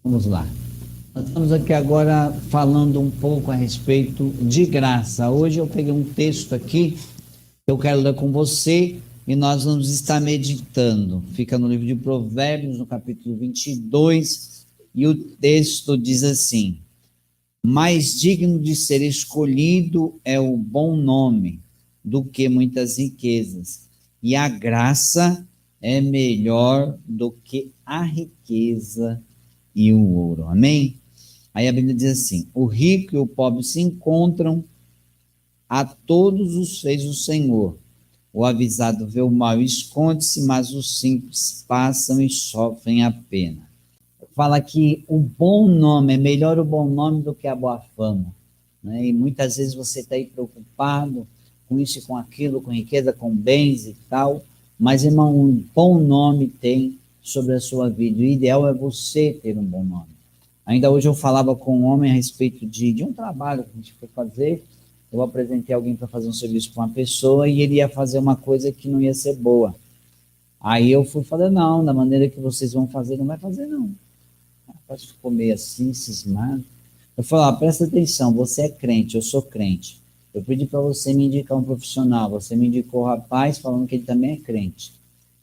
Vamos lá. Nós estamos aqui agora falando um pouco a respeito de graça. Hoje eu peguei um texto aqui que eu quero ler com você e nós vamos estar meditando. Fica no livro de Provérbios, no capítulo 22, e o texto diz assim: mais digno de ser escolhido é o bom nome do que muitas riquezas, e a graça é melhor do que a riqueza e o ouro. Amém? Aí a Bíblia diz assim: o rico e o pobre se encontram, a todos os fez o Senhor. O avisado vê o mal e esconde-se, mas os simples passam e sofrem a pena. Fala que o bom nome, é melhor o bom nome do que a boa fama. Né? E muitas vezes você está aí preocupado com isso e com aquilo, com riqueza, com bens e tal, mas, irmão, um bom nome tem sobre a sua vida. O ideal é você ter um bom nome. Ainda hoje eu falava com um homem a respeito de um trabalho que a gente foi fazer. Eu apresentei alguém para fazer um serviço para uma pessoa e ele ia fazer uma coisa que não ia ser boa. Aí eu fui falar, não, da maneira que vocês vão fazer, não vai fazer não. Pode ficou meio assim, cismado. Eu falei, presta atenção, você é crente, eu sou crente. Eu pedi para você me indicar um profissional, você me indicou o rapaz falando que ele também é crente.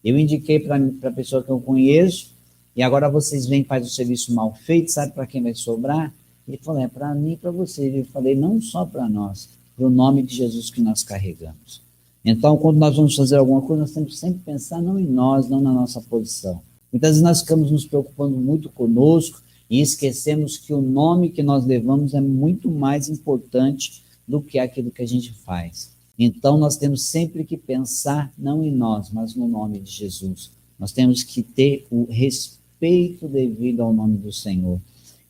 Eu indiquei para a pessoa que eu conheço, e agora vocês vêm e fazem o serviço mal feito, sabe para quem vai sobrar? Ele falou, é para mim e para você. Eu falei, não só para nós, para o nome de Jesus que nós carregamos. Então, quando nós vamos fazer alguma coisa, nós temos que sempre pensar não em nós, não na nossa posição. Muitas vezes nós ficamos nos preocupando muito conosco e esquecemos que o nome que nós levamos é muito mais importante do que aquilo que a gente faz. Então, nós temos sempre que pensar não em nós, mas no nome de Jesus. Nós temos que ter o respeito devido ao nome do Senhor.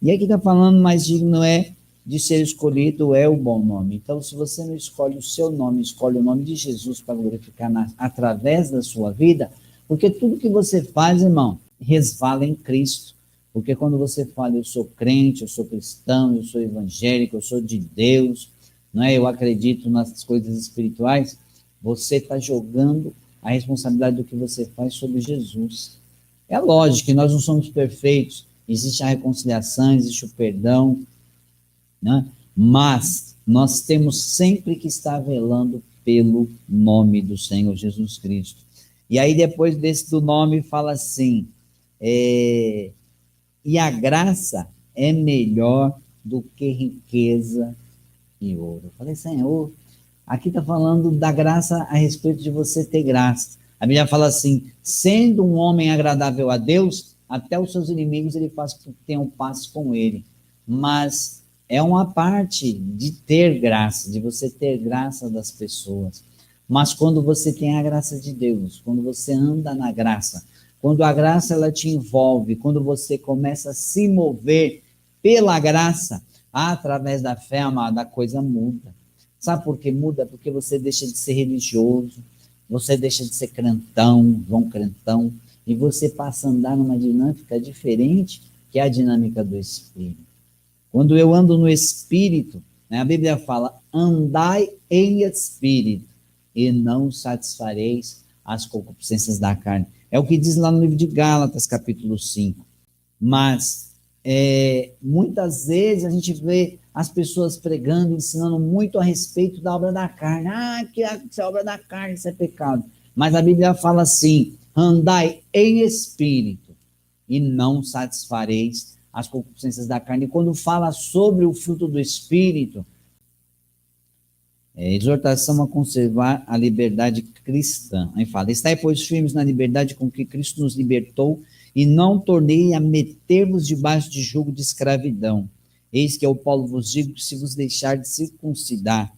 E aqui está falando, mais digno é de ser escolhido é o bom nome. Então, se você não escolhe o seu nome, escolhe o nome de Jesus para glorificar através da sua vida, porque tudo que você faz, irmão, resvala em Cristo. Porque quando você fala, eu sou crente, eu sou cristão, eu sou evangélico, eu sou de Deus, não é? Eu acredito nas coisas espirituais, você está jogando a responsabilidade do que você faz sobre Jesus. É lógico que nós não somos perfeitos, existe a reconciliação, existe o perdão, né? Mas nós temos sempre que estar velando pelo nome do Senhor Jesus Cristo. E aí depois desse do nome fala assim, e a graça é melhor do que riqueza e ouro. Eu falei, Senhor, aqui está falando da graça a respeito de você ter graça. A Bíblia fala assim, sendo um homem agradável a Deus, até os seus inimigos ele faz que tenham paz com ele. Mas é uma parte de ter graça, de você ter graça das pessoas. Mas quando você tem a graça de Deus, quando você anda na graça, quando a graça ela te envolve, quando você começa a se mover pela graça, através da fé, amada, a coisa muda. Sabe por que muda? Porque você deixa de ser religioso, você deixa de ser crentão, João crentão, e você passa a andar numa dinâmica diferente, que é a dinâmica do Espírito. Quando eu ando no Espírito, né, a Bíblia fala, andai em Espírito, e não satisfareis as concupiscências da carne. É o que diz lá no livro de Gálatas, capítulo 5. Mas muitas vezes a gente vê as pessoas pregando, ensinando muito a respeito da obra da carne. Que é obra da carne, isso é pecado. Mas a Bíblia fala assim, andai em espírito e não satisfareis as concupiscências da carne. E quando fala sobre o fruto do espírito, exortação a conservar a liberdade cristã. Aí fala, estai, pois, firmes na liberdade com que Cristo nos libertou, e não tornei a meter-vos debaixo de jugo de escravidão. Eis que eu, Paulo, vos digo que se vos deixar de circuncidar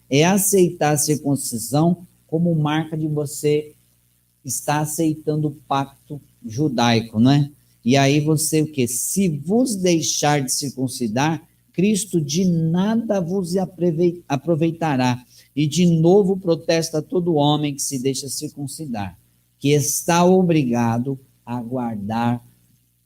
é aceitar a circuncisão como marca de você estar aceitando o pacto judaico, né? E aí você o quê? Se vos deixar de circuncidar, Cristo de nada vos aproveitará. E de novo protesta todo homem que se deixa circuncidar, que está obrigado a guardar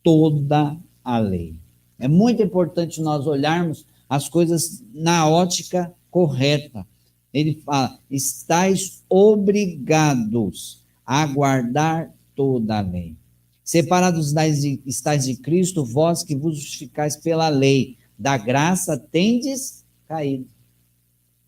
toda a lei. É muito importante nós olharmos as coisas na ótica correta. Ele fala, estáis obrigados a guardar toda a lei. Separados estáis de Cristo, vós que vos justificais pela lei, da graça tendes caído.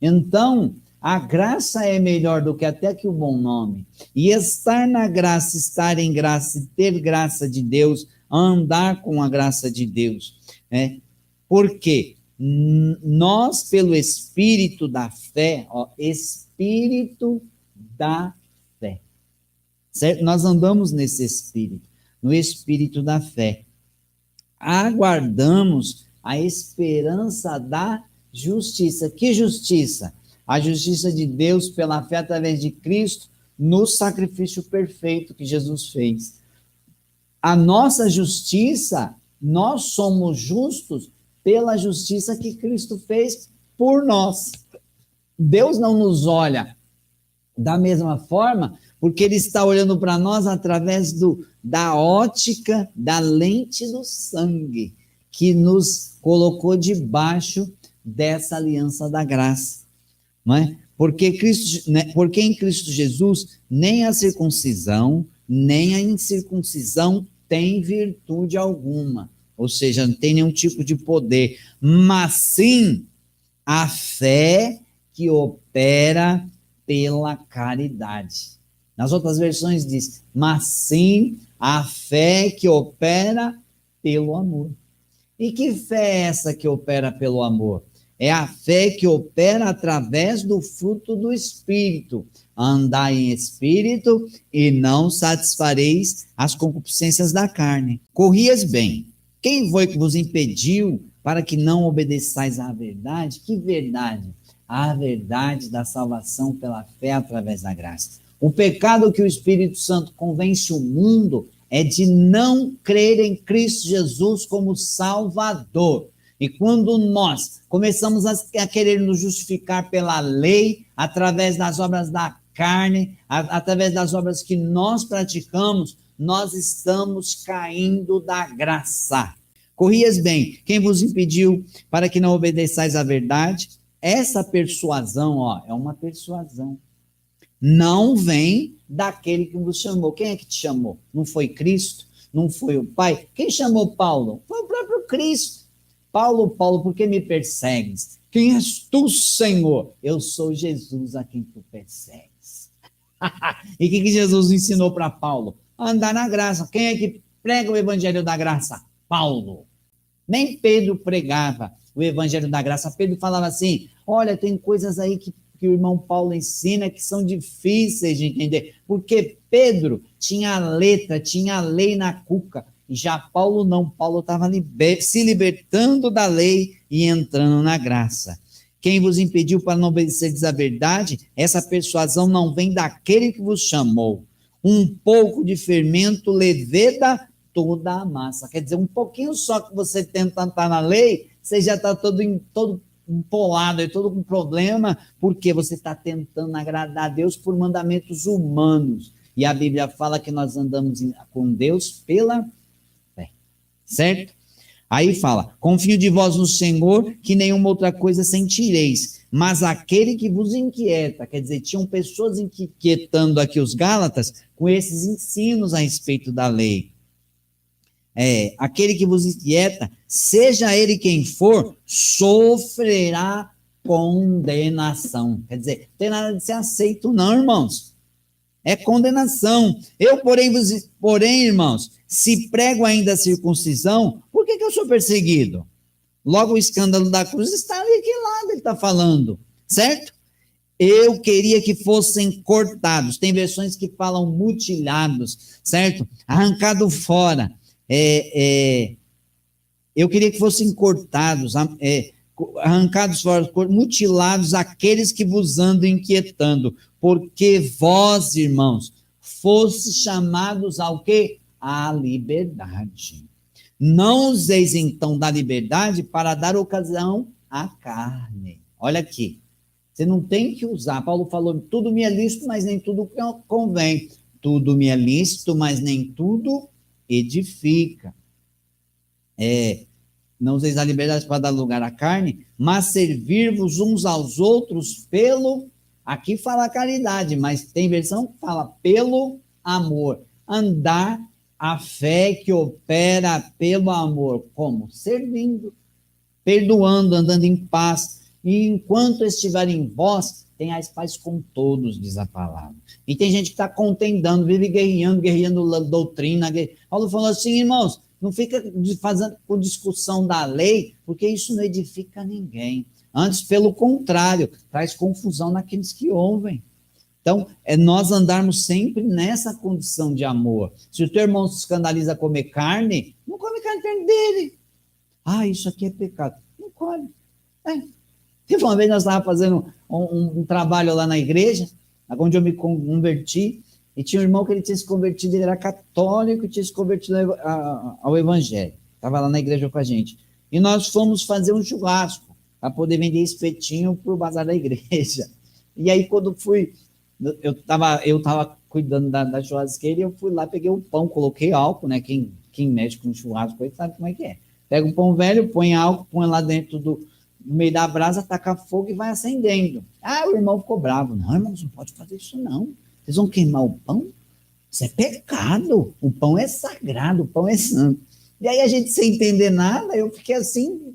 Então, a graça é melhor do que até que o bom nome. E estar na graça, estar em graça e ter graça de Deus, andar com a graça de Deus. Né? Porque nós, pelo Espírito da fé, Espírito da fé, certo? Nós andamos nesse Espírito, no Espírito da fé. Aguardamos a esperança da justiça. Que justiça? A justiça de Deus pela fé através de Cristo no sacrifício perfeito que Jesus fez. A nossa justiça, nós somos justos pela justiça que Cristo fez por nós. Deus não nos olha da mesma forma, porque Ele está olhando para nós através da ótica, da lente do sangue, que nos colocou debaixo dessa aliança da graça. Não é? Porque em Cristo Jesus, nem a circuncisão, nem a incircuncisão tem virtude alguma, ou seja, não tem nenhum tipo de poder, mas sim a fé que opera pela caridade. Nas outras versões diz, mas sim a fé que opera pelo amor. E que fé é essa que opera pelo amor? É a fé que opera através do fruto do Espírito. Andai em Espírito e não satisfareis as concupiscências da carne. Corrias bem. Quem foi que vos impediu para que não obedeçais à verdade? Que verdade? A verdade da salvação pela fé através da graça. O pecado que o Espírito Santo convence o mundo é de não crer em Cristo Jesus como Salvador. E quando nós começamos a querer nos justificar pela lei, através das obras da carne, através das obras que nós praticamos, nós estamos caindo da graça. Corrias bem, quem vos impediu para que não obedeçais à verdade? Essa persuasão, é uma persuasão. Não vem daquele que vos chamou. Quem é que te chamou? Não foi Cristo? Não foi o Pai? Quem chamou Paulo? Foi o próprio Cristo. Paulo, por que me persegues? Quem és tu, Senhor? Eu sou Jesus a quem tu persegues. E o que Jesus ensinou para Paulo? Andar na graça. Quem é que prega o evangelho da graça? Paulo. Nem Pedro pregava o evangelho da graça. Pedro falava assim, olha, tem coisas aí que o irmão Paulo ensina que são difíceis de entender. Porque Pedro tinha a letra, tinha a lei na cuca. Já Paulo não, Paulo estava se libertando da lei e entrando na graça. Quem vos impediu para não obedecerdes à verdade? Essa persuasão não vem daquele que vos chamou. Um pouco de fermento leveda toda a massa. Quer dizer, um pouquinho só que você tenta estar na lei, você já está todo empolado, todo com problema, porque você está tentando agradar a Deus por mandamentos humanos. E a Bíblia fala que nós andamos com Deus pela fé, certo? Aí fala, confio de vós no Senhor, que nenhuma outra coisa sentireis, mas aquele que vos inquieta, quer dizer, tinham pessoas inquietando aqui os Gálatas com esses ensinos a respeito da lei. Aquele que vos inquieta, seja ele quem for, sofrerá condenação. Quer dizer, não tem nada de ser aceito não, irmãos. É condenação. Porém, irmãos, se prego ainda a circuncisão, por que eu sou perseguido? Logo o escândalo da cruz está ali, que lado ele está falando, certo? Eu queria que fossem cortados. Tem versões que falam mutilados, certo? Arrancado fora. Eu queria que fossem cortados, arrancados fora, mutilados aqueles que vos andam inquietando, porque vós, irmãos, fostes chamados ao quê? À liberdade. Não useis então da liberdade para dar ocasião à carne. Olha aqui, você não tem que usar. Paulo falou, tudo me é lícito, mas nem tudo convém. Tudo me é lícito, mas nem tudo edifica. Não useis a liberdade para dar lugar à carne, mas servir-vos uns aos outros pelo, aqui fala caridade, mas tem versão que fala pelo amor, andar a fé que opera pelo amor. Como? Servindo, perdoando, andando em paz. E enquanto estiver em vós, tenhais paz com todos, diz a palavra. E tem gente que está contendendo, vive guerreando doutrina. Paulo falou assim, irmãos, não fica fazendo com discussão da lei, porque isso não edifica ninguém. Antes, pelo contrário, traz confusão naqueles que ouvem. Então, é nós andarmos sempre nessa condição de amor. Se o teu irmão se escandaliza a comer carne, não come carne perto dele. Ah, isso aqui é pecado. Não come. Teve uma vez nós estávamos fazendo um trabalho lá na igreja, onde eu me converti, e tinha um irmão que ele tinha se convertido, ele era católico e tinha se convertido ao evangelho. Estava lá na igreja com a gente. E nós fomos fazer um churrasco para poder vender espetinho para o bazar da igreja. E aí, quando fui, eu estava cuidando da churrasqueira e eu fui lá, peguei o pão, coloquei álcool, né? Quem mexe com churrasco aí sabe como é que é. Pega o pão velho, põe álcool, põe lá dentro no meio da brasa, taca fogo e vai acendendo. Ah, o irmão ficou bravo. Não, irmãos, não pode fazer isso não. Vocês vão queimar o pão? Isso é pecado. O pão é sagrado, o pão é santo. E aí a gente, sem entender nada, eu fiquei assim,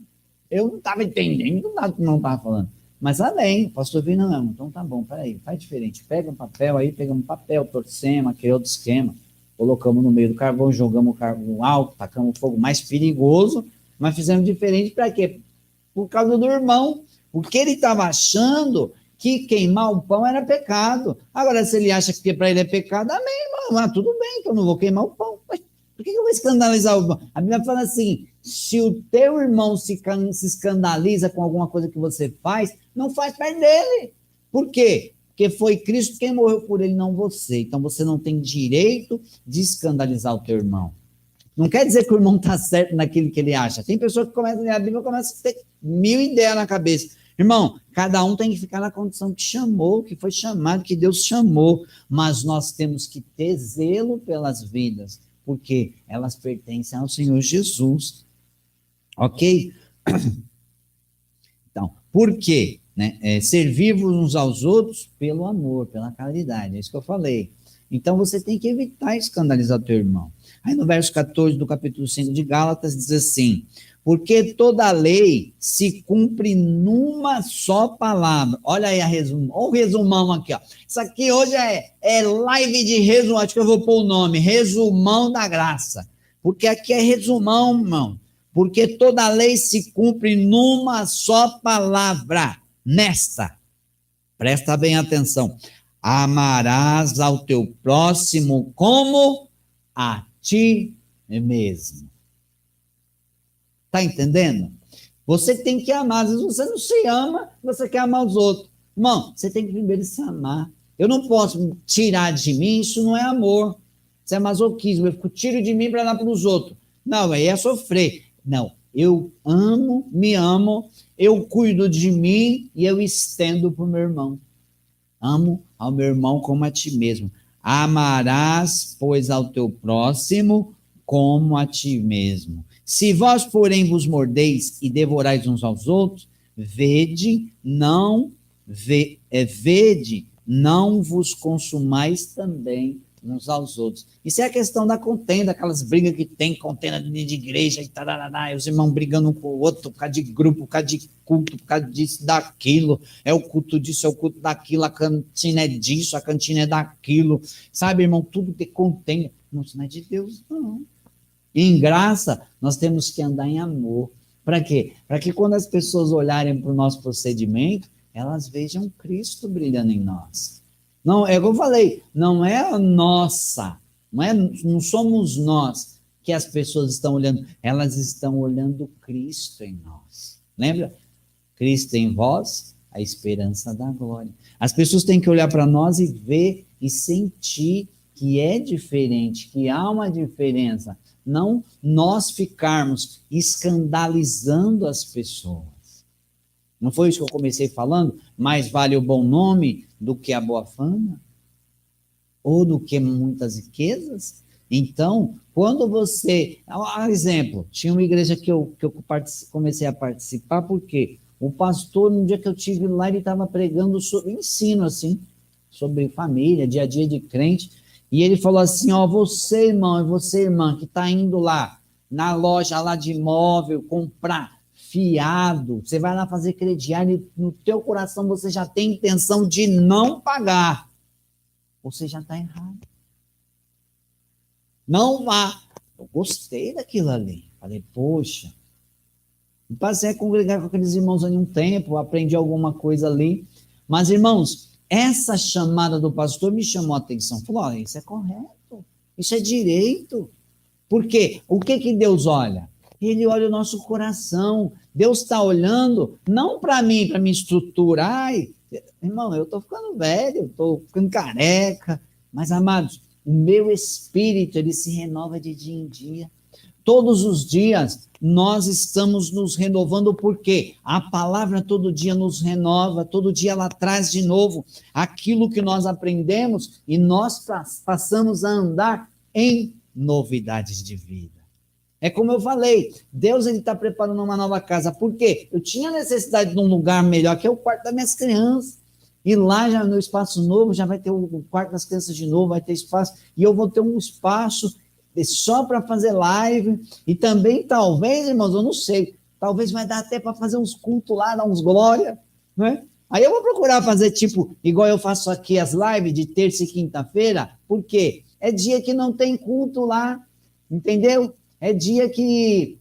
eu não estava entendendo nada que o irmão estava falando. Mas além, o pastor viu, não, então tá bom, peraí, faz diferente. Pega um papel aí, pegamos um papel, torcemos, aquele outro esquema, colocamos no meio do carvão, jogamos o carvão alto, tacamos o fogo mais perigoso, mas fizemos diferente para quê? Por causa do irmão, porque ele estava achando que queimar o pão era pecado. Agora, se ele acha que para ele é pecado, amém, irmão, tudo bem, então eu não vou queimar o pão. Mas por que eu vou escandalizar o pão? A Bíblia fala assim, se o teu irmão se escandaliza com alguma coisa que você faz, não faz perto dele. Por quê? Porque foi Cristo quem morreu por ele, não você. Então, você não tem direito de escandalizar o teu irmão. Não quer dizer que o irmão está certo naquilo que ele acha. Tem pessoas que começam a ler a Bíblia e começam a ter 1000 ideias na cabeça. Irmão, cada um tem que ficar na condição que chamou, que foi chamado, que Deus chamou. Mas nós temos que ter zelo pelas vidas, porque elas pertencem ao Senhor Jesus. Ok? Então, por quê? Servir-vos uns aos outros pelo amor, pela caridade. É isso que eu falei. Então, você tem que evitar escandalizar o teu irmão. Aí no verso 14 do capítulo 5 de Gálatas diz assim, porque toda a lei se cumpre numa só palavra. Olha aí olha o resumão aqui, ó. Isso aqui hoje é live de resumo, acho que eu vou pôr o nome, resumão da graça. Porque aqui é resumão, irmão. Porque toda a lei se cumpre numa só palavra, nesta. Presta bem atenção. Amarás ao teu próximo como a ti mesmo. Está entendendo? Você tem que amar. Às vezes você não se ama, você quer amar os outros. Irmão, você tem que primeiro se amar. Eu não posso tirar de mim, isso não é amor. Isso é masoquismo. Eu tiro de mim para dar para os outros. Não, aí é sofrer. Não, eu amo, me amo, eu cuido de mim e eu estendo para o meu irmão. Amo ao meu irmão como a ti mesmo. Amarás, pois, ao teu próximo como a ti mesmo. Se vós, porém, vos mordeis e devorais uns aos outros, vede, não vos consumais também uns aos outros. Isso é a questão da contenda, aquelas brigas que tem, contenda de igreja e tarará, os irmãos brigando um com o outro, por causa de grupo, por causa de culto, por causa disso, daquilo, é o culto disso, é o culto daquilo, a cantina é disso, a cantina é daquilo, sabe, irmão, tudo que contenda, não, isso não é de Deus, não. E em graça, nós temos que andar em amor. Para quê? Para que quando as pessoas olharem para o nosso procedimento, elas vejam Cristo brilhando em nós. Não, é como eu falei, não é a nossa, não somos nós que as pessoas estão olhando, elas estão olhando Cristo em nós. Lembra? Cristo em vós, a esperança da glória. As pessoas têm que olhar para nós e ver e sentir que é diferente, que há uma diferença. Não nós ficarmos escandalizando as pessoas. Não foi isso que eu comecei falando? Mais vale o bom nome do que a boa fama? Ou do que muitas riquezas? Então, quando você... exemplo, tinha uma igreja que eu comecei a participar, porque o pastor, no dia que eu estive lá, ele estava pregando sobre ensino, assim, sobre família, dia a dia de crente, E ele falou assim, ó, você, irmão, e você, irmã, que está indo lá na loja lá de imóvel, comprar fiado, você vai lá fazer crediário e no teu coração você já tem intenção de não pagar. Você já está errado. Não vá. Eu gostei daquilo ali. Falei, poxa, passei a congregar com aqueles irmãos ali um tempo, aprendi alguma coisa ali. Mas, irmãos, essa chamada do pastor me chamou a atenção. Falou, olha, isso é correto, isso é direito. Por quê? O que Deus olha? Ele olha o nosso coração. Deus está olhando, não para mim, para minha estrutura. Ai, irmão, eu estou ficando velho, estou ficando careca. Mas, amados, o meu espírito, ele se renova de dia em dia. Todos os dias nós estamos nos renovando, porque a palavra todo dia nos renova, todo dia ela traz de novo aquilo que nós aprendemos e nós passamos a andar em novidades de vida. É como eu falei, Deus está preparando uma nova casa. Por quê? Eu tinha necessidade de um lugar melhor, que é o quarto das minhas crianças. E lá, já no espaço novo, já vai ter o quarto das crianças de novo, vai ter espaço, e eu vou ter um espaço só para fazer live, e também talvez, irmãos, eu não sei, talvez vai dar até para fazer uns cultos lá, dar uns glória, né? Aí eu vou procurar fazer tipo, igual eu faço aqui as lives de terça e quinta-feira, porque é dia que não tem culto lá, entendeu? É dia que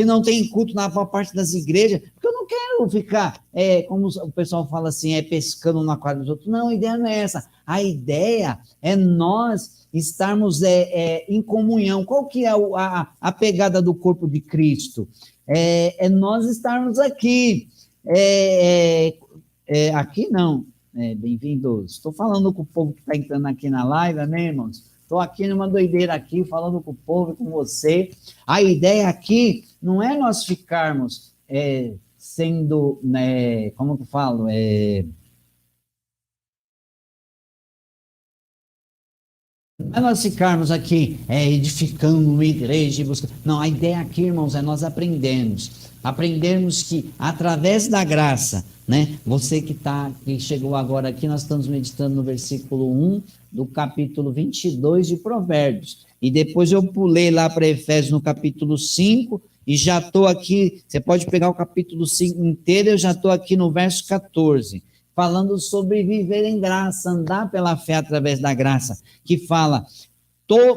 não tem culto na parte das igrejas, porque eu não quero ficar, como o pessoal fala assim, pescando na quadra dos outros. Não, a ideia não é essa. A ideia é nós estarmos em comunhão. Qual que é a pegada do corpo de Cristo? É nós estarmos aqui. Aqui não. Bem-vindos. Estou falando com o povo que está entrando aqui na live, amém, irmãos? Estou aqui numa doideira aqui, falando com o povo e com você. A ideia aqui não é nós ficarmos sendo, né, como que eu falo? Não é nós ficarmos aqui edificando uma igreja e buscando. Não, a ideia aqui, irmãos, é nós aprendermos que através da graça, né? Você que chegou agora aqui, nós estamos meditando no versículo 1 do capítulo 22 de Provérbios, e depois eu pulei lá para Efésios no capítulo 5, e já estou aqui, você pode pegar o capítulo 5 inteiro, eu já estou aqui no verso 14, falando sobre viver em graça, andar pela fé através da graça, que fala,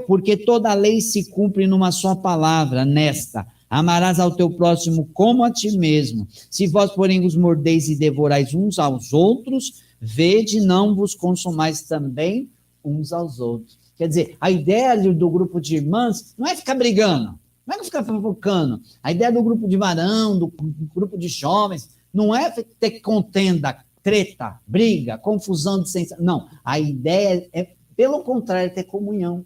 porque toda a lei se cumpre numa só palavra, nesta: amarás ao teu próximo como a ti mesmo. Se vós, porém, os mordeis e devorais uns aos outros, vede, não vos consumais também uns aos outros. Quer dizer, a ideia do grupo de irmãs não é ficar brigando, não é ficar fofocando. A ideia do grupo de varão, do grupo de jovens, não é ter contenda, treta, briga, confusão de sensação. Não, a ideia é, pelo contrário, ter comunhão.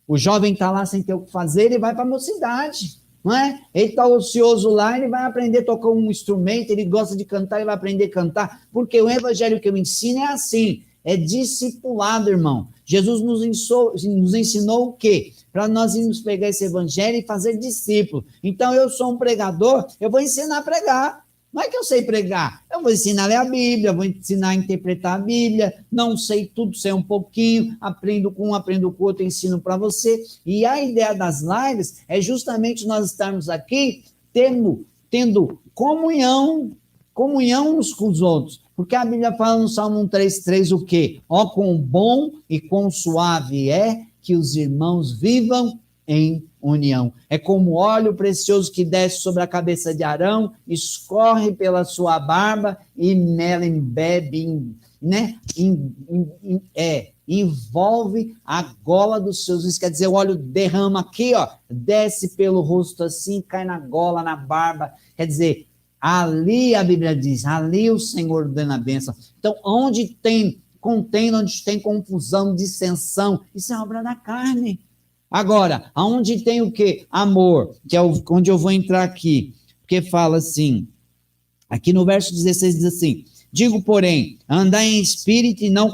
O jovem está lá sem ter o que fazer, ele vai para a mocidade, não é? Ele está ocioso lá, ele vai aprender a tocar um instrumento, ele gosta de cantar, ele vai aprender a cantar, porque o evangelho que eu ensino é assim, é discipulado, irmão. Jesus nos ensinou o quê? Para nós irmos pegar esse evangelho e fazer discípulo. Então, eu sou um pregador, eu vou ensinar a pregar. Não é que eu sei pregar, eu vou ensinar a ler a Bíblia, vou ensinar a interpretar a Bíblia, não sei tudo, sei um pouquinho, aprendo com um, aprendo com o outro, ensino para você. E a ideia das lives é justamente nós estarmos aqui tendo comunhão uns com os outros. Porque a Bíblia fala no Salmo 133 o quê? Ó, quão bom e quão suave é que os irmãos vivam em união. É como óleo precioso que desce sobre a cabeça de Arão, escorre pela sua barba e nela embebe, né? Envolve a gola dos seus rins. Quer dizer, o óleo derrama aqui, ó, desce pelo rosto assim, cai na gola, na barba. Quer dizer, ali a Bíblia diz, ali o Senhor ordena a bênção. Então, onde tem contenda, onde tem confusão, dissensão, isso é obra da carne. Agora, aonde tem o quê? Amor, que é onde eu vou entrar aqui, porque fala assim, aqui no verso 16 diz assim, digo, porém, andai em espírito e não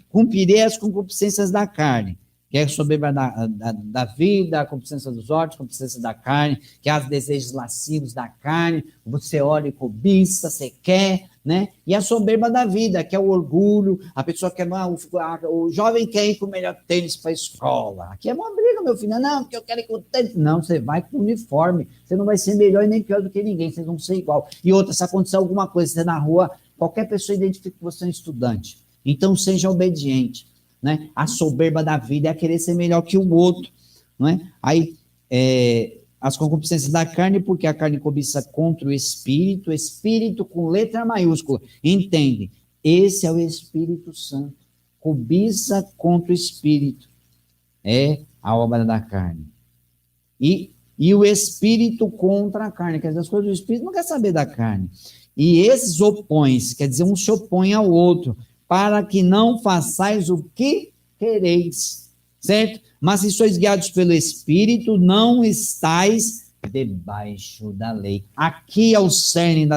cumprirei as concupiscências da carne, que é a soberba da vida, a concupiscência dos olhos, a concupiscência da carne, que é os desejos lascivos da carne, você olha e cobiça, você quer, né? E a soberba da vida, que é o orgulho, a pessoa quer, o jovem quer ir com o melhor tênis para a escola. Aqui é uma briga, meu filho, não, porque eu quero ir com o tênis. Não, você vai com o uniforme, você não vai ser melhor e nem pior do que ninguém, vocês vão ser igual. E outra, se acontecer alguma coisa, você na rua, qualquer pessoa identifica que você é um estudante. Então, seja obediente, né? A soberba da vida é querer ser melhor que o outro, não é? Aí, as concupiscências da carne, porque a carne cobiça contra o espírito com letra maiúscula, entende? Esse é o Espírito Santo, cobiça contra o espírito, é a obra da carne. E o espírito contra a carne, quer dizer, as coisas do espírito não quer saber da carne. E esses opõem-se, quer dizer, um se opõe ao outro, para que não façais o que quereis, certo? Mas se sois guiados pelo Espírito, não estáis debaixo da lei. Aqui é o cerne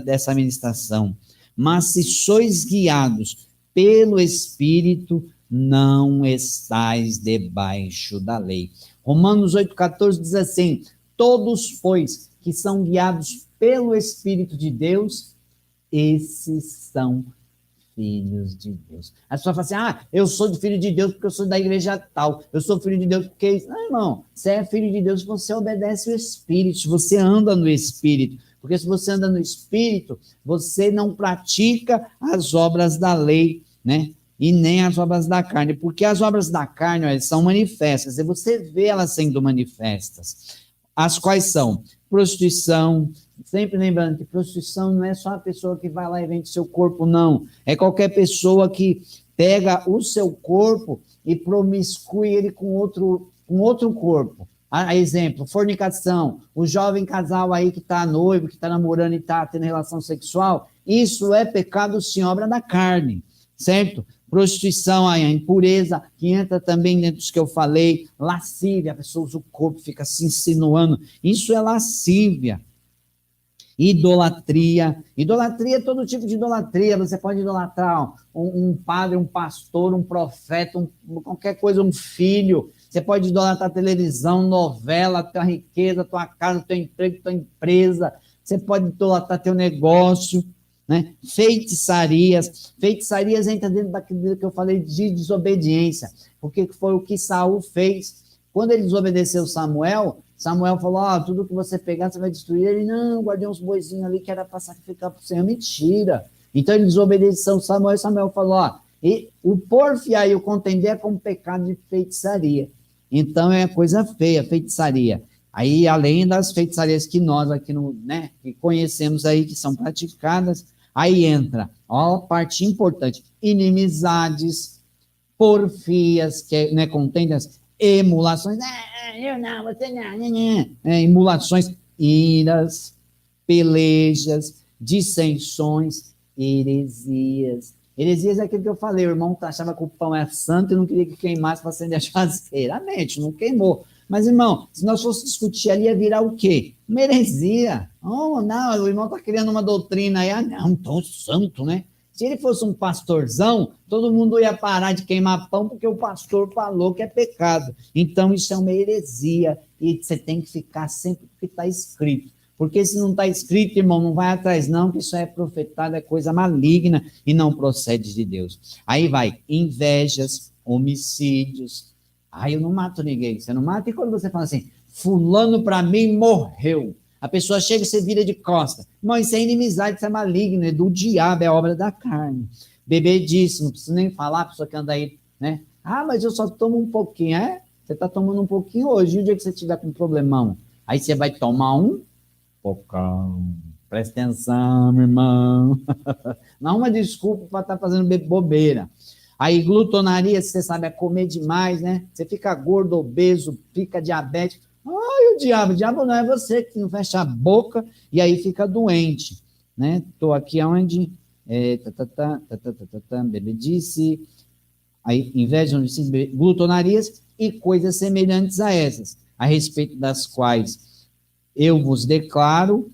dessa ministração. Mas se sois guiados pelo Espírito, não estáis debaixo da lei. Romanos 8,14 diz assim: todos, pois, que são guiados pelo Espírito de Deus, esses são filhos de Deus. A pessoa fala assim, eu sou filho de Deus porque eu sou da igreja tal, eu sou filho de Deus porque... Não, irmão, você é filho de Deus, você obedece o Espírito, você anda no Espírito, porque se você anda no Espírito, você não pratica as obras da lei, né? E nem as obras da carne, porque as obras da carne, elas são manifestas, e você vê elas sendo manifestas. As quais são? Prostituição, sempre lembrando que prostituição não é só a pessoa que vai lá e vende seu corpo, não. É qualquer pessoa que pega o seu corpo e promiscui ele com outro corpo. A exemplo, fornicação, o jovem casal aí que está noivo, que está namorando e está tendo relação sexual, isso é pecado sim, obra da carne, certo? Prostituição, a impureza, que entra também dentro dos que eu falei, lascívia, a pessoa usa o corpo, fica se insinuando, isso é lascívia. Idolatria é todo tipo de idolatria, você pode idolatrar um padre, um pastor, um profeta, qualquer coisa, um filho, você pode idolatrar televisão, novela, tua riqueza, tua casa, teu emprego, tua empresa, você pode idolatrar teu negócio, né? Feitiçarias entra dentro daquilo que eu falei de desobediência, porque foi o que Saul fez, quando ele desobedeceu Samuel falou, tudo que você pegar, você vai destruir. Ele, não, guardei uns boizinhos ali que era para sacrificar para o Senhor. Mentira. Então ele desobedeceu Samuel, e Samuel falou, e o porfiar e o contender é como pecado de feitiçaria. Então é coisa feia, feitiçaria. Aí, além das feitiçarias que nós aqui, que conhecemos aí, que são praticadas, aí entra, a parte importante, inimizades, porfias, que é, contendas, emulações, eu não, você não, emulações, iras, pelejas, dissensões, heresias. Heresias é aquilo que eu falei, o irmão achava que o pão era santo e não queria que queimasse para acender a churrasqueira. A mente não queimou. Mas, irmão, se nós fosse discutir ali, ia virar o quê? Uma heresia. Oh, não, o irmão está criando uma doutrina aí, não, tão santo, né? Se ele fosse um pastorzão, todo mundo ia parar de queimar pão porque o pastor falou que é pecado. Então, isso é uma heresia e você tem que ficar sempre com o que está escrito. Porque se não está escrito, irmão, não vai atrás não, que isso é profetado, é coisa maligna e não procede de Deus. Aí vai, invejas, homicídios. Eu não mato ninguém, você não mata? E quando você fala assim, fulano para mim morreu, a pessoa chega e você vira de costa. Irmão, isso é inimizade, isso é maligno, é do diabo, é obra da carne. Bebedice, não preciso nem falar, a pessoa que anda aí, né? Mas eu só tomo um pouquinho, Você está tomando um pouquinho hoje, e o dia que você tiver com um problemão, aí você vai tomar um pocão. Presta atenção, meu irmão. Não uma desculpa para estar fazendo bobeira. Aí, glutonaria, você sabe, é comer demais, né? Você fica gordo, obeso, fica diabético. O diabo não é você que não fecha a boca e aí fica doente, né? Estou aqui aonde? Bebedice, aí, inveja, glutonarias e coisas semelhantes a essas, a respeito das quais eu vos declaro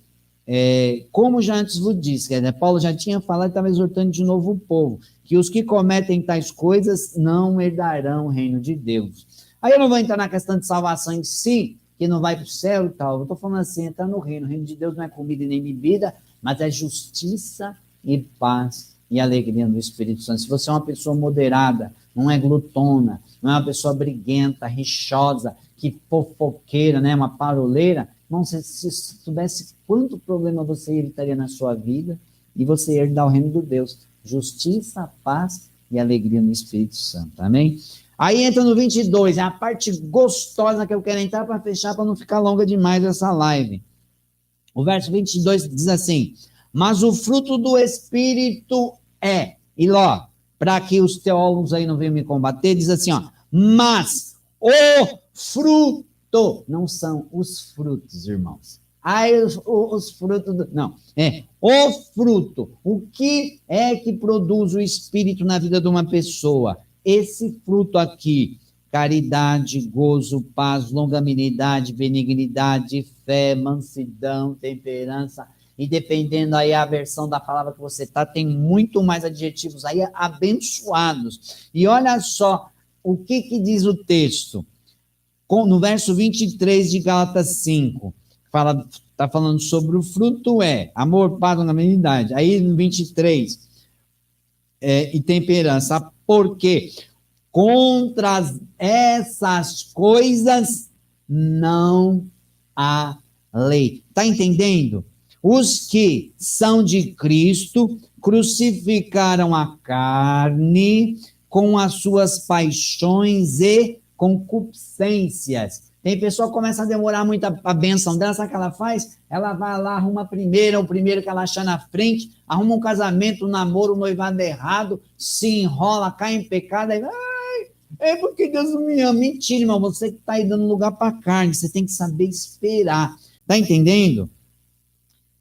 como já antes vos disse, quer dizer, Paulo já tinha falado e estava exortando de novo o povo, que os que cometem tais coisas não herdarão o reino de Deus. Aí eu não vou entrar na questão de salvação em si, que não vai para o céu e tal, eu estou falando assim, entrar no reino. O reino de Deus não é comida e nem bebida, mas é justiça e paz e alegria no Espírito Santo. Se você é uma pessoa moderada, não é glutona, não é uma pessoa briguenta, rixosa, que fofoqueira, né, uma paroleira, não, se soubesse quanto problema você evitaria na sua vida e você ia herdar o reino de Deus. Justiça, paz e alegria no Espírito Santo. Amém? Aí entra no 22, é a parte gostosa que eu quero entrar para fechar, para não ficar longa demais essa live. O verso 22 diz assim: mas o fruto do Espírito é, e lá, para que os teólogos aí não venham me combater, diz assim, ó, mas o fruto, não são os frutos, irmãos. Aí os frutos, não, o fruto. O que é que produz o Espírito na vida de uma pessoa? Esse fruto aqui: caridade, gozo, paz, longanimidade, benignidade, fé, mansidão, temperança. E dependendo aí a versão da palavra que você está, tem muito mais adjetivos aí abençoados. E olha só o que diz o texto. No verso 23 de Gálatas 5, está falando sobre o fruto amor, paz, longanimidade. Aí no 23, e temperança. Porque contra essas coisas não há lei. Está entendendo? Os que são de Cristo crucificaram a carne com as suas paixões e concupiscências. Tem pessoa que começa a demorar muito a bênção dela, sabe o que ela faz? Ela vai lá, arruma o primeiro que ela achar na frente, arruma um casamento, um namoro, um noivado errado, se enrola, cai em pecado, aí é porque Deus não me ama. Mentira, irmão, você que está aí dando lugar para a carne, você tem que saber esperar. Está entendendo?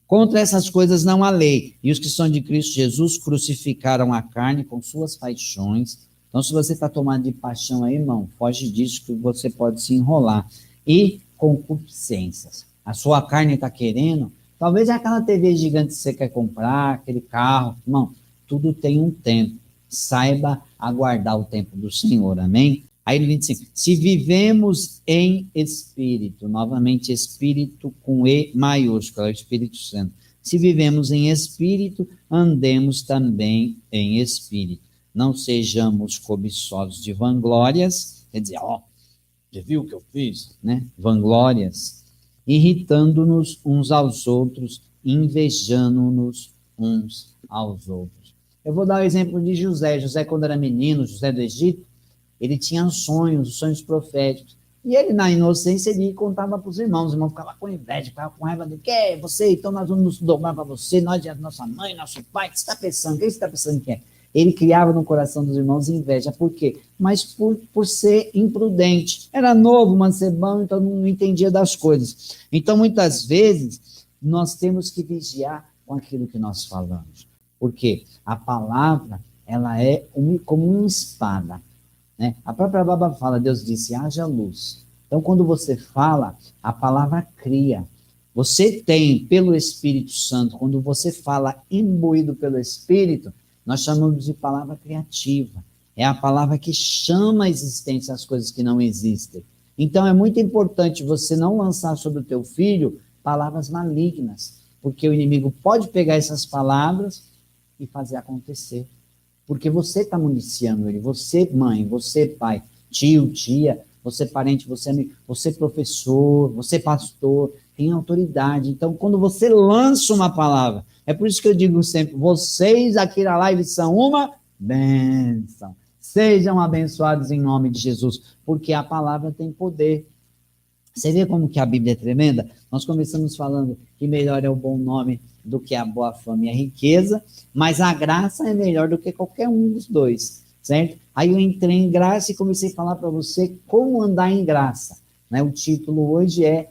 Contra essas coisas não há lei. E os que são de Cristo Jesus crucificaram a carne com suas paixões. Então, se você está tomando de paixão aí, irmão, foge disso que você pode se enrolar. E concupiscências. A sua carne está querendo, talvez é aquela TV gigante que você quer comprar, aquele carro. Irmão, tudo tem um tempo. Saiba aguardar o tempo do Senhor, amém? Aí ele diz assim: se vivemos em espírito, novamente espírito com E maiúsculo, é o Espírito Santo. Se vivemos em espírito, andemos também em espírito. Não sejamos cobiçosos de vanglórias, quer dizer, já viu o que eu fiz? Né? Vanglórias, irritando-nos uns aos outros, invejando-nos uns aos outros. Eu vou dar o exemplo de José. José, quando era menino, José do Egito, ele tinha sonhos proféticos. E ele, na inocência, ele contava para os irmãos ficavam com inveja, ficavam com raiva de que é você, então nós vamos nos dobrar para você, nós é nossa mãe, nosso pai, o que você está pensando? O que você está pensando que é? Ele criava no coração dos irmãos inveja. Por quê? Mas por ser imprudente. Era novo, mancebão, então não entendia das coisas. Então, muitas vezes, nós temos que vigiar com aquilo que nós falamos. Porque a palavra, ela é como uma espada. Né? A própria Bíblia fala, Deus disse, haja luz. Então, quando você fala, a palavra cria. Você tem, pelo Espírito Santo, quando você fala imbuído pelo Espírito, nós chamamos de palavra criativa. É a palavra que chama a existência as coisas que não existem. Então, é muito importante você não lançar sobre o teu filho palavras malignas, porque o inimigo pode pegar essas palavras e fazer acontecer. Porque você está municiando ele, você mãe, você pai, tio, tia, você parente, você amigo, você professor, você pastor, tem autoridade. Então, quando você lança uma palavra, é por isso que eu digo sempre, vocês aqui na live são uma bênção. Sejam abençoados em nome de Jesus, porque a palavra tem poder. Você vê como que a Bíblia é tremenda? Nós começamos falando que melhor é o bom nome do que a boa fama e a riqueza, mas a graça é melhor do que qualquer um dos dois, certo? Aí eu entrei em graça e comecei a falar para você como andar em graça. Né? O título hoje é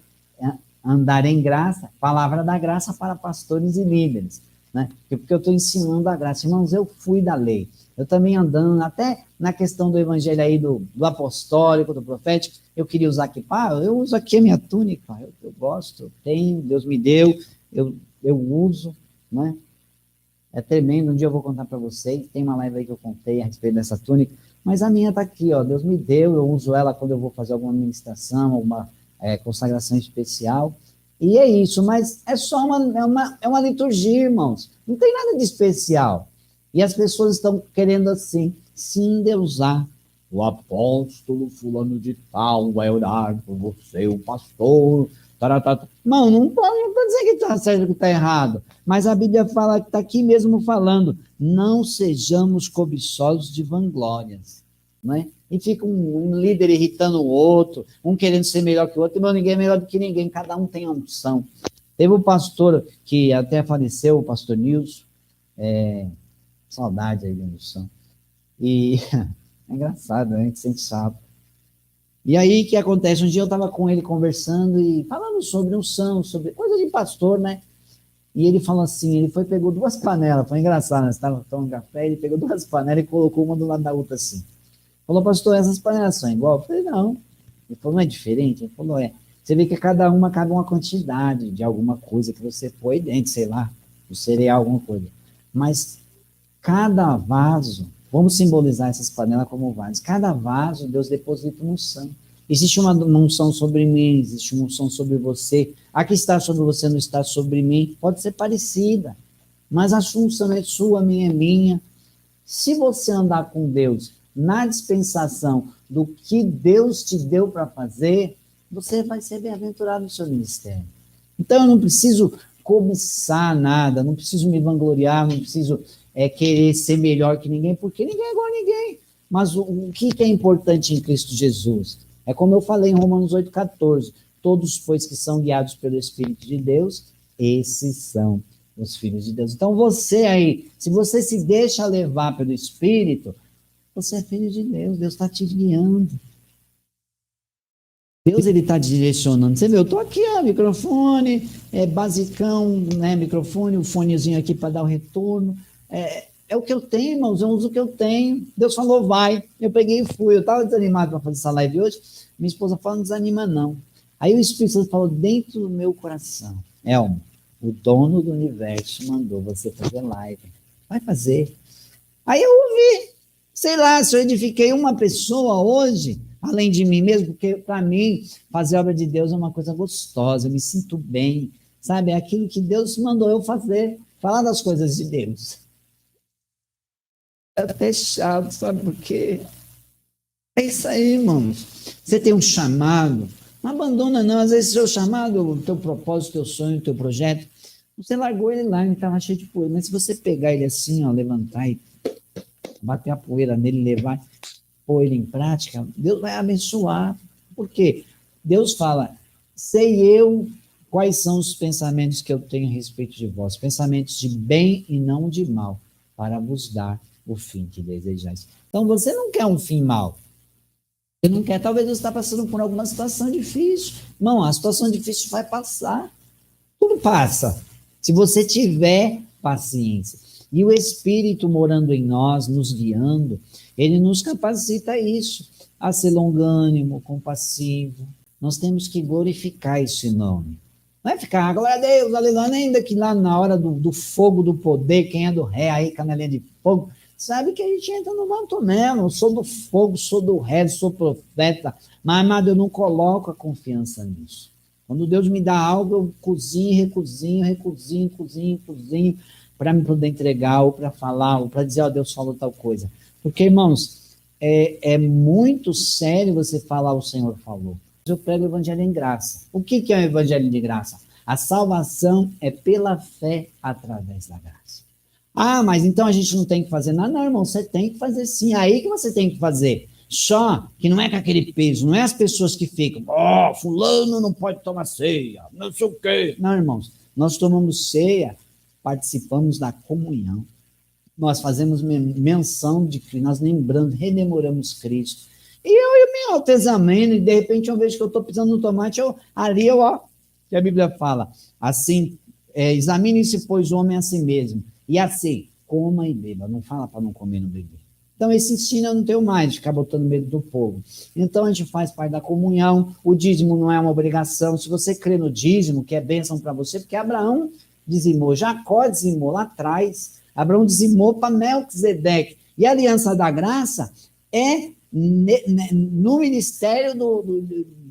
Andar em Graça, Palavra da Graça para Pastores e Líderes. Né? Porque eu estou ensinando a graça. Irmãos, eu fui da lei. Eu também andando, até na questão do evangelho aí do apostólico, do profético, eu queria usar aqui, eu uso aqui a minha túnica, eu gosto, tenho, Deus me deu, eu eu uso, né? É tremendo, um dia eu vou contar para vocês, tem uma live aí que eu contei a respeito dessa túnica, mas a minha está aqui, ó, Deus me deu, eu uso ela quando eu vou fazer alguma ministração, alguma consagração especial, e é isso, mas é só uma liturgia, irmãos, não tem nada de especial, e as pessoas estão querendo assim, se endeusar. O apóstolo fulano de tal vai orar por você, o pastor, taratata. Não pode dizer que está certo ou que está errado, mas a Bíblia fala, está aqui mesmo falando, não sejamos cobiçosos de vanglórias, não é? E fica um líder irritando o outro, um querendo ser melhor que o outro, mas ninguém é melhor do que ninguém, cada um tem a unção. Teve um pastor que até faleceu, o pastor Nilson, saudade aí da unção, e é engraçado, né? A gente sente sapo. E aí, o que acontece? Um dia eu estava com ele conversando e falando sobre unção, sobre coisa de pastor, né? E ele falou assim, pegou 2 panelas, foi engraçado, nós estávamos tomando café, ele pegou 2 panelas e colocou uma do lado da outra assim. Falou, pastor, essas panelas são igual? Eu falei, não. Ele falou, não é diferente? Ele falou, é. Você vê que cada uma cabe uma quantidade de alguma coisa que você põe dentro, sei lá, do cereal, alguma coisa. Mas cada vaso, vamos simbolizar essas panelas como vasos, cada vaso Deus deposita uma unção. Existe uma unção sobre mim, existe uma unção sobre você. A que está sobre você não está sobre mim, pode ser parecida, mas a unção é sua, a minha é minha. Se você andar com Deus na dispensação do que Deus te deu para fazer, você vai ser bem-aventurado no seu ministério. Então eu não preciso cobiçar nada, não preciso me vangloriar, não preciso querer ser melhor que ninguém, porque ninguém é igual a ninguém. Mas o que é importante em Cristo Jesus? É como eu falei em Romanos 8,14, todos, pois, que são guiados pelo Espírito de Deus, esses são os filhos de Deus. Então você aí, se você se deixa levar pelo Espírito, você é filho de Deus, Deus está te guiando. Deus, ele está direcionando. Você vê, eu estou aqui, microfone, basicão, né, microfone, o fonezinho aqui para dar o retorno. É o que eu tenho, irmãos, eu uso o que eu tenho. Deus falou, vai. Eu peguei e fui. Eu estava desanimado para fazer essa live hoje. Minha esposa falou, não desanima não. Aí o Espírito Santo falou dentro do meu coração, Elmo, o dono do universo mandou você fazer live. Vai fazer. Aí eu ouvi. Sei lá, se eu edifiquei uma pessoa hoje, além de mim mesmo, porque para mim, fazer a obra de Deus é uma coisa gostosa, eu me sinto bem, sabe? É aquilo que Deus mandou eu fazer, falar das coisas de Deus. É até chato, sabe por quê? É isso aí, irmãos. Você tem um chamado, não abandona não, às vezes o seu chamado, o teu propósito, o teu sonho, o teu projeto, você largou ele lá, ele estava cheio de poeira, mas se você pegar ele assim, ó, levantar e bater a poeira nele, levar, pôr ele em prática, Deus vai abençoar. Por quê? Deus fala, sei eu quais são os pensamentos que eu tenho a respeito de vós, pensamentos de bem e não de mal, para vos dar o fim que desejais. Então, você não quer um fim mau. Você não quer, talvez você está passando por alguma situação difícil. Não, a situação difícil vai passar. Tudo passa. Se você tiver paciência. E o Espírito morando em nós, nos guiando, ele nos capacita a isso, a ser longânimo, compassivo. Nós temos que glorificar esse nome. Não é ficar, glória a Deus, aleluia, ainda que lá na hora do fogo do poder, quem é do ré aí, canelinha de fogo, sabe que a gente entra no manto mesmo, eu sou do fogo, sou do ré, sou profeta, mas, amado, eu não coloco a confiança nisso. Quando Deus me dá algo, eu cozinho, cozinho, para me poder entregar, ou para falar, ou para dizer, ó, Deus falou tal coisa. Porque, irmãos, é muito sério você falar o Senhor falou. Eu prego o evangelho em graça. O que é o evangelho de graça? A salvação é pela fé através da graça. Ah, mas então a gente não tem que fazer nada? Não, irmão, você tem que fazer sim. Aí que você tem que fazer. Só que não é com aquele peso, não é as pessoas que ficam, fulano não pode tomar ceia, não sei o quê. Não, irmãos, nós tomamos ceia, participamos da comunhão. Nós fazemos menção de Cristo, nós lembramos, rememoramos Cristo. E eu me autoexamino, e de repente eu vejo que eu estou pisando no tomate, que a Bíblia fala, assim, examine-se, pois, o homem a si mesmo, e assim, coma e beba, não fala para não comer no beber. Então, esse ensino eu não tenho mais, de ficar botando medo do povo. Então, a gente faz parte da comunhão, o dízimo não é uma obrigação, se você crê no dízimo, que é bênção para você, porque Abraão dizimou, Jacó dizimou lá atrás, Abraão dizimou para Melquisedeque. E a aliança da graça é no ministério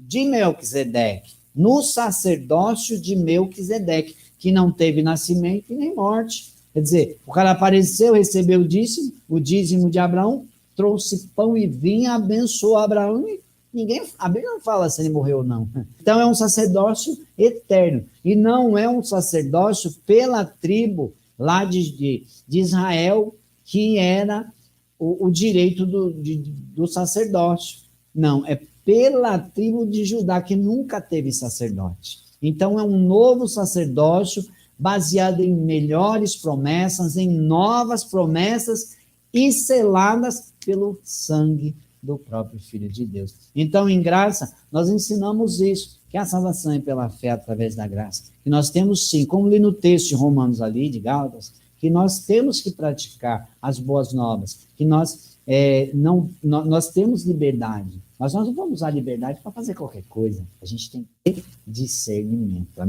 de Melquisedeque, no sacerdócio de Melquisedeque, que não teve nascimento e nem morte. Quer dizer, o cara apareceu, recebeu o dízimo de Abraão, trouxe pão e vinho, abençoou Abraão e a Bíblia não fala se ele morreu ou não. Então é um sacerdócio eterno. E não é um sacerdócio pela tribo lá de Israel, que era o direito do sacerdócio. Não, é pela tribo de Judá, que nunca teve sacerdote. Então é um novo sacerdócio baseado em melhores promessas, em novas promessas e seladas pelo sangue do próprio Filho de Deus. Então, em graça, nós ensinamos isso, que a salvação é pela fé através da graça. Que nós temos sim, como li no texto de Romanos ali, de Gálatas, que nós temos que praticar as boas novas, que nós temos liberdade. Mas nós não vamos usar liberdade para fazer qualquer coisa. A gente tem que ter discernimento.